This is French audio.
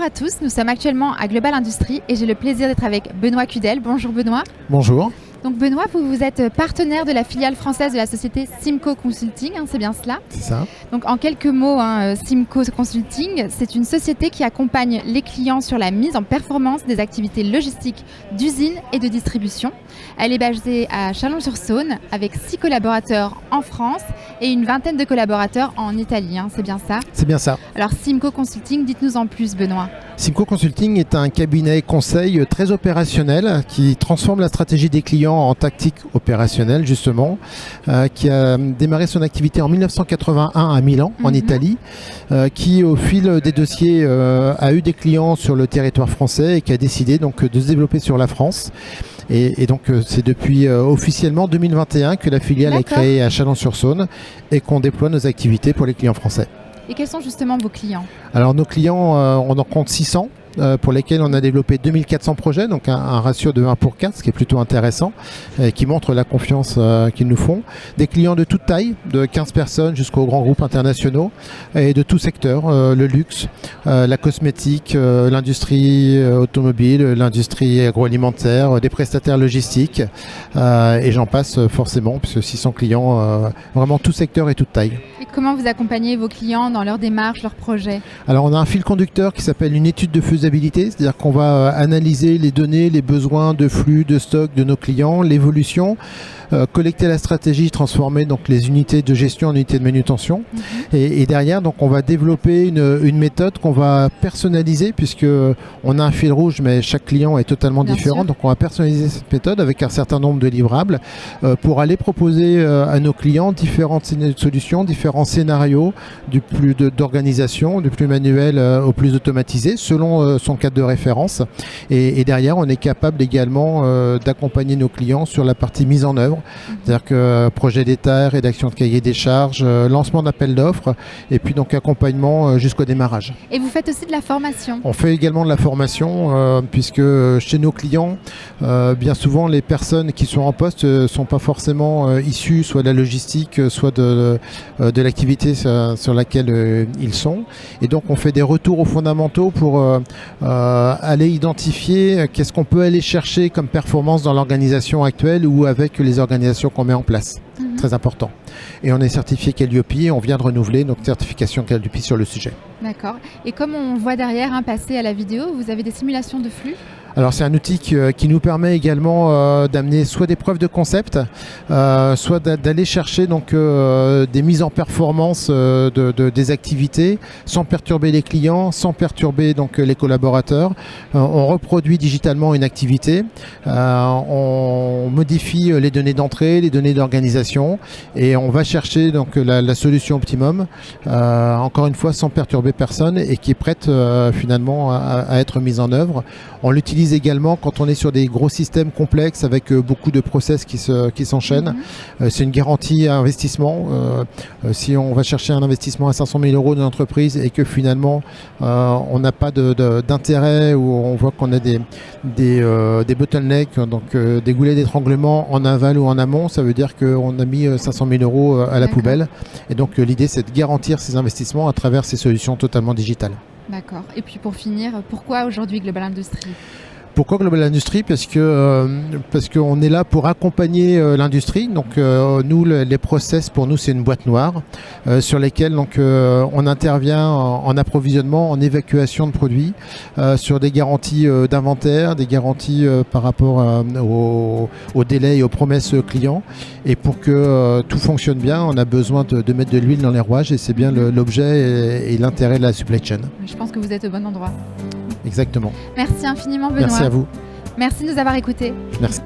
à tous, nous sommes actuellement à Global Industries et j'ai le plaisir d'être avec Benoît Cudel. Bonjour Benoît. Bonjour. Donc Benoît, vous êtes partenaire de la filiale française de la société Simco Consulting, c'est bien cela? C'est ça. Donc en quelques mots, Simco Consulting, c'est une société qui accompagne les clients sur la mise en performance des activités logistiques d'usine et de distribution. Elle est basée à Chalon-sur-Saône avec 6 collaborateurs en France et une vingtaine de collaborateurs en Italie, c'est bien ça? C'est bien ça. Alors Simco Consulting, dites-nous en plus Benoît. Simco Consulting est un cabinet conseil très opérationnel qui transforme la stratégie des clients en tactique opérationnelle justement, qui a démarré son activité en 1981 à Milan, en Italie, qui au fil des dossiers a eu des clients sur le territoire français et qui a décidé donc de se développer sur la France. Et donc c'est depuis officiellement 2021 que la filiale est créée à Chalon-sur-Saône et qu'on déploie nos activités pour les clients français. Et quels sont justement vos clients? Alors nos clients, on en compte 600. Pour lesquels on a développé 2400 projets, donc un ratio de 1 pour 4, ce qui est plutôt intéressant, qui montre la confiance qu'ils nous font. Des clients de toute taille, de 15 personnes jusqu'aux grands groupes internationaux, et de tout secteur, le luxe, la cosmétique, l'industrie automobile, l'industrie agroalimentaire, des prestataires logistiques, et j'en passe forcément, puisque 600 clients, vraiment tout secteur et toute taille. Et comment vous accompagnez vos clients dans leurs démarches, leurs projets? Alors on a un fil conducteur qui s'appelle une étude de faisabilité, c'est-à-dire qu'on va analyser les données, les besoins de flux, de stock de nos clients, l'évolution, collecter la stratégie, transformer donc les unités de gestion en unités de manutention. Et derrière, donc, on va développer une méthode qu'on va personnaliser, puisque on a un fil rouge, mais chaque client est totalement différent. Donc on va personnaliser cette méthode avec un certain nombre de livrables pour aller proposer à nos clients différentes solutions, différents scénarios, du plus d'organisation, du plus manuel au plus automatisé, selon son cadre de référence. Et derrière, on est capable également d'accompagner nos clients sur la partie mise en œuvre. C'est-à-dire que projet d'état, rédaction de cahier des charges, lancement d'appel d'offres et puis donc accompagnement jusqu'au démarrage. Et vous faites aussi de la formation? On fait également de la formation puisque chez nos clients, bien souvent les personnes qui sont en poste ne sont pas forcément issues soit de la logistique, soit de l'activité sur laquelle ils sont. Et donc on fait des retours aux fondamentaux pour aller identifier qu'est-ce qu'on peut aller chercher comme performance dans l'organisation actuelle ou avec les organisations qu'on met en place. Très important. Et on est certifié Calliope, on vient de renouveler notre certification Calliope sur le sujet. D'accord. Et comme on voit derrière, passer à la vidéo, vous avez des simulations de flux? Alors c'est un outil qui nous permet également d'amener soit des preuves de concept, soit d'aller chercher donc des mises en performance des activités sans perturber les clients, sans perturber donc les collaborateurs. On reproduit digitalement une activité, on modifie les données d'entrée, les données d'organisation et on va chercher donc la solution optimum, encore une fois sans perturber personne et qui est prête finalement à être mise en œuvre. On l'utilise également quand on est sur des gros systèmes complexes avec beaucoup de process qui s'enchaînent. C'est une garantie à investissement. Si on va chercher un investissement à 500 000 € d'une entreprise et que finalement on n'a pas d'intérêt ou on voit qu'on a des bottlenecks, donc des goulets d'étranglement en aval ou en amont, ça veut dire qu'on a mis 500 000 € à la poubelle. Et donc l'idée c'est de garantir ces investissements à travers ces solutions totalement digitales. D'accord. Et puis pour finir, pourquoi aujourd'hui Global Industries ? Pourquoi Global Industries ? Parce qu'on est là pour accompagner l'industrie. Donc nous, les process pour nous, c'est une boîte noire sur lesquelles donc on intervient en approvisionnement, en évacuation de produits, sur des garanties d'inventaire, des garanties par rapport au délai et aux promesses clients. Et pour que tout fonctionne bien, on a besoin de mettre de l'huile dans les rouages et c'est bien l'objet et l'intérêt de la supply chain. Je pense que vous êtes au bon endroit. Exactement. Merci infiniment Benoît. Merci à vous. Merci de nous avoir écoutés. Merci.